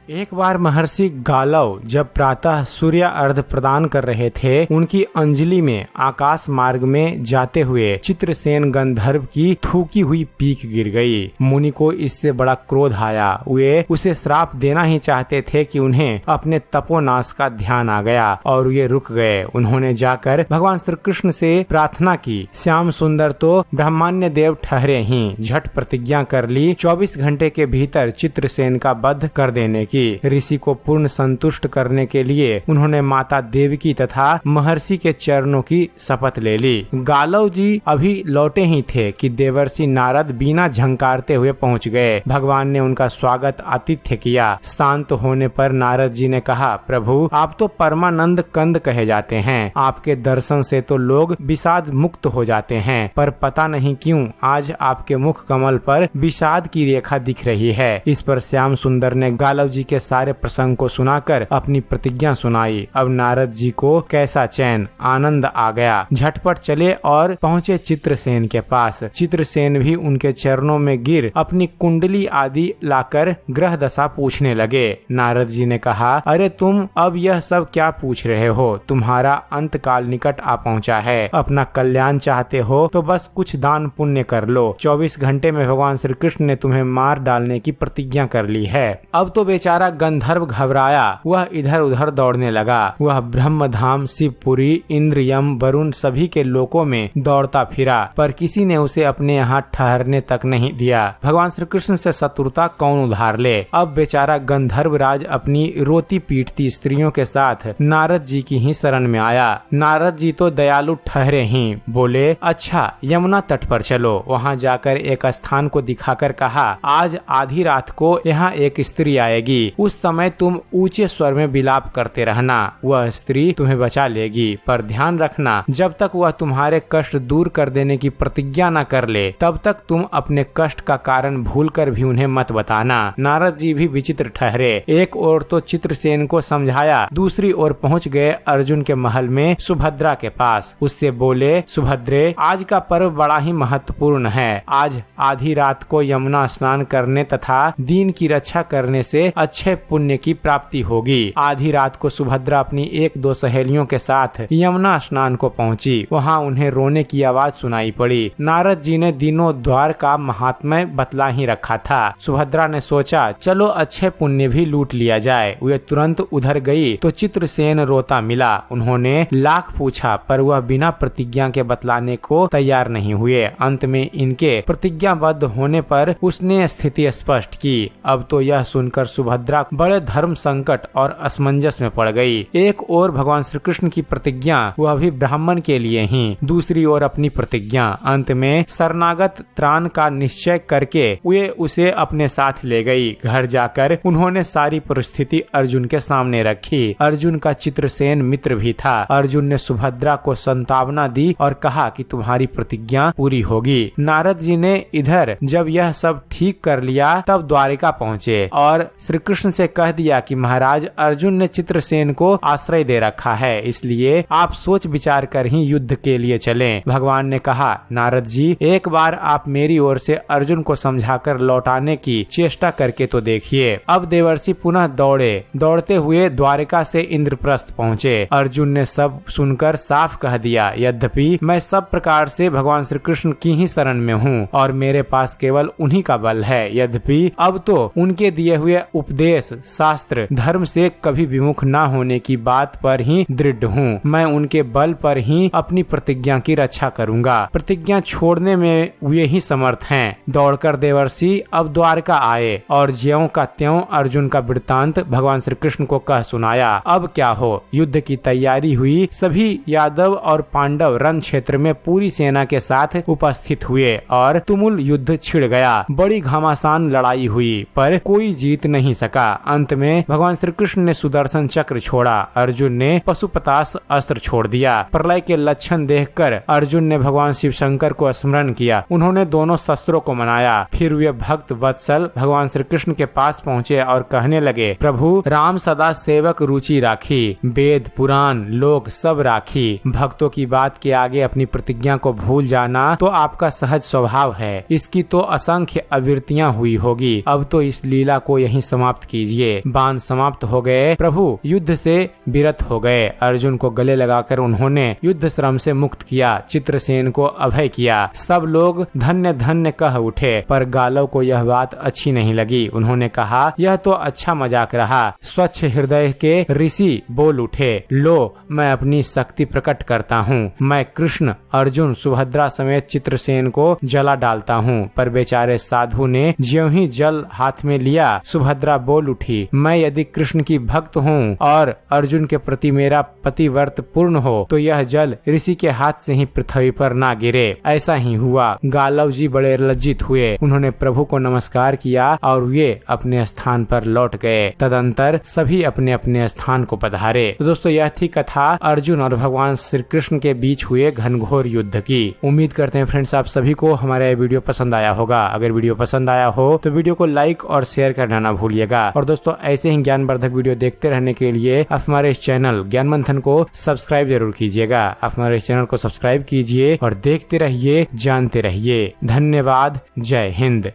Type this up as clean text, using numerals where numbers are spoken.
एक बार महर्षि गालव जब प्रातः सूर्य अर्घ प्रदान कर रहे थे, उनकी अंजलि में आकाश मार्ग में जाते हुए चित्रसेन गंधर्व की थूकी हुई पीक गिर गई। मुनि को इससे बड़ा क्रोध आया। वे उसे श्राप देना ही चाहते थे कि उन्हें अपने तपोनाश का ध्यान आ गया और वे रुक गए। उन्होंने जाकर भगवान श्री कृष्ण से प्रार्थना की। श्याम सुंदर तो ब्रह्माण्य देव ठहरे ही झट प्रतिज्ञा कर ली 24 घंटे के भीतर चित्रसेन का वध कर देने की। ऋषि को पूर्ण संतुष्ट करने के लिए उन्होंने माता देवकी तथा महर्षि के चरणों की शपथ ले ली। गालव जी अभी लौटे ही थे कि देवर्षि नारद बिना झंकारते हुए पहुंच गए। भगवान ने उनका स्वागत आतिथ्य किया। शांत होने पर नारद जी ने कहा, प्रभु आप तो परमानंद कंद कहे जाते हैं। आपके दर्शन से तो लोग विषाद मुक्त हो जाते हैं, पर पता नहीं क्यों आज आपके मुख कमल पर विषाद की रेखा दिख रही है। इस पर श्याम सुंदर ने गालव जी के सारे प्रसंग को सुनाकर अपनी प्रतिज्ञा सुनाई। अब नारद जी को कैसा चैन आनंद आ गया। झटपट चले और पहुँचे चित्रसेन के पास। चित्रसेन भी उनके चरणों में गिर अपनी कुंडली आदि लाकर ग्रह दशा पूछने लगे। नारद जी ने कहा, अरे तुम अब यह सब क्या पूछ रहे हो? तुम्हारा अंत काल निकट आ पहुँचा है। अपना कल्याण चाहते हो तो बस कुछ दान पुण्य कर लो। 24 घंटे में भगवान श्री कृष्ण ने तुम्हें मार डालने की प्रतिज्ञा कर ली है। अब तो बेचारा गंधर्व घबराया। वह इधर उधर दौड़ने लगा। वह ब्रह्मधाम, शिवपुरी, इंद्र, यम, वरुण सभी के लोकों में दौड़ता फिरा, पर किसी ने उसे अपने यहाँ ठहरने तक नहीं दिया। भगवान श्री कृष्ण से शत्रुता कौन उधार ले? अब बेचारा गंधर्व राज अपनी रोती पीटती स्त्रियों के साथ नारद जी की ही शरण में आया। नारद जी तो दयालु ठहरे ही। बोले, अच्छा यमुना तट पर चलो। वहाँ जाकर एक स्थान को दिखाकर कहा, आज आधी रात को यहाँ एक स्त्री आएगी। उस समय तुम ऊंचे स्वर में विलाप करते रहना। वह स्त्री तुम्हें बचा लेगी, पर ध्यान रखना जब तक वह तुम्हारे कष्ट दूर कर देने की प्रतिज्ञा न कर ले, तब तक तुम अपने कष्ट का कारण भूलकर भी उन्हें मत बताना। नारद जी भी विचित्र ठहरे। एक ओर तो चित्रसेन को समझाया, दूसरी ओर पहुँच गए अर्जुन के महल में सुभद्रा के पास। उससे बोले, सुभद्रे आज का पर्व बड़ा ही महत्वपूर्ण है। आज आधी रात को यमुना स्नान करने तथा दीन की रक्षा करने से अच्छे पुण्य की प्राप्ति होगी। आधी रात को सुभद्रा अपनी एक दो सहेलियों के साथ यमुना स्नान को पहुंची। वहां उन्हें रोने की आवाज सुनाई पड़ी। नारद जी ने दिनों द्वार का महात्म्य बतला ही रखा था। सुभद्रा ने सोचा, चलो अच्छे पुण्य भी लूट लिया जाए। वे तुरंत उधर गई तो चित्रसेन रोता मिला। उन्होंने लाख पूछा, पर वह बिना प्रतिज्ञा के बतलाने को तैयार नहीं हुए। अंत में इनके प्रतिज्ञाबद्ध होने पर उसने स्थिति स्पष्ट की। अब तो यह सुनकर सुभद्रा बड़े धर्म संकट और असमंजस में पड़ गई। एक ओर भगवान श्री कृष्ण की प्रतिज्ञा, वह भी ब्राह्मण के लिए ही, दूसरी ओर अपनी प्रतिज्ञा। अंत में शरणागत त्राण का निश्चय करके वे उसे अपने साथ ले गई। घर जाकर उन्होंने सारी परिस्थिति अर्जुन के सामने रखी। अर्जुन का चित्रसेन मित्र भी था। अर्जुन ने सुभद्रा को संतावना दी और कहा कि तुम्हारी प्रतिज्ञा पूरी होगी। नारद जी ने इधर जब यह सब ठीक कर लिया तब द्वारिका पहुँचे और श्री कृष्ण से कह दिया कि महाराज, अर्जुन ने चित्रसेन को आश्रय दे रखा है, इसलिए आप सोच विचार कर ही युद्ध के लिए चलें। भगवान ने कहा, नारद जी एक बार आप मेरी ओर से अर्जुन को समझाकर लौटाने की चेष्टा करके तो देखिए। अब देवर्षि पुनः दौड़े। दौड़ते हुए द्वारिका से इंद्रप्रस्थ पहुँचे। अर्जुन ने सब सुनकर साफ कह दिया, यद्यपि मैं सब प्रकार से भगवान श्री कृष्ण की ही शरण में हूँ और मेरे पास केवल उन्हीं का बल है। यद्यपि अब तो उनके दिए हुए उपदेश, शास्त्र, धर्म से कभी विमुख न होने की बात पर ही दृढ़ हूँ। मैं उनके बल पर ही अपनी प्रतिज्ञा की रक्षा करूँगा। प्रतिज्ञा छोड़ने में वे ही समर्थ हैं। दौड़कर देवर्षि अब द्वारका आए और ज्यों का त्यों अर्जुन का वृत्तांत भगवान श्री कृष्ण को कह सुनाया। अब क्या हो, युद्ध की तैयारी हुई। सभी यादव और पांडव रण क्षेत्र में पूरी सेना के साथ उपस्थित हुए और तुमुल युद्ध छिड़ गया। बड़ी घमासान लड़ाई हुई, पर कोई जीत नहीं सका। अंत में भगवान श्री कृष्ण ने सुदर्शन चक्र छोड़ा। अर्जुन ने पशुपतास अस्त्र छोड़ दिया। प्रलय के लक्षण देखकर अर्जुन ने भगवान शिव शंकर को स्मरण किया। उन्होंने दोनों शस्त्रों को मनाया। फिर वे भक्त वत्सल भगवान श्री कृष्ण के पास पहुँचे और कहने लगे, प्रभु राम सदा सेवक रुचि राखी, वेद पुराण लोक सब राखी। भक्तों की बात के आगे अपनी प्रतिज्ञा को भूल जाना तो आपका सहज स्वभाव है। इसकी तो असंख्य आवृत्तियां हुई होगी। अब तो इस लीला को यहीं समाप्त समाप्त कीजिए। बाण समाप्त हो गए, प्रभु युद्ध से विरत हो गए। अर्जुन को गले लगाकर उन्होंने युद्ध श्रम से मुक्त किया, चित्रसेन को अभय किया। सब लोग धन्य धन्य कह उठे, पर गालव को यह बात अच्छी नहीं लगी। उन्होंने कहा, यह तो अच्छा मजाक रहा। स्वच्छ हृदय के ऋषि बोल उठे, लो मैं अपनी शक्ति प्रकट करता हूँ। मैं कृष्ण, अर्जुन, सुभद्रा समेत चित्रसेन को जला डालता हूँ। पर बेचारे साधु ने ज्यों ही जल हाथ में लिया, सुभद्रा बोल उठी, मैं यदि कृष्ण की भक्त हूँ और अर्जुन के प्रति मेरा पतिव्रत पूर्ण हो तो यह जल ऋषि के हाथ से ही पृथ्वी पर ना गिरे। ऐसा ही हुआ। गालव जी बड़े लज्जित हुए। उन्होंने प्रभु को नमस्कार किया और वे अपने स्थान पर लौट गए। तदंतर सभी अपने अपने स्थान को पधारे। तो दोस्तों, यह थी कथा अर्जुन और भगवान श्री कृष्ण के बीच हुए घनघोर युद्ध की। उम्मीद करते हैं फ्रेंड्स आप सभी को हमारा ये वीडियो पसंद आया होगा। अगर वीडियो पसंद आया हो तो वीडियो को लाइक और शेयर करना ना भूलिएगा। और दोस्तों, ऐसे ही ज्ञानवर्धक वीडियो देखते रहने के लिए आप हमारे इस चैनल ज्ञान मंथन को सब्सक्राइब जरूर कीजिएगा। आप हमारे इस चैनल को सब्सक्राइब कीजिए और देखते रहिए, जानते रहिए। धन्यवाद। जय हिंद।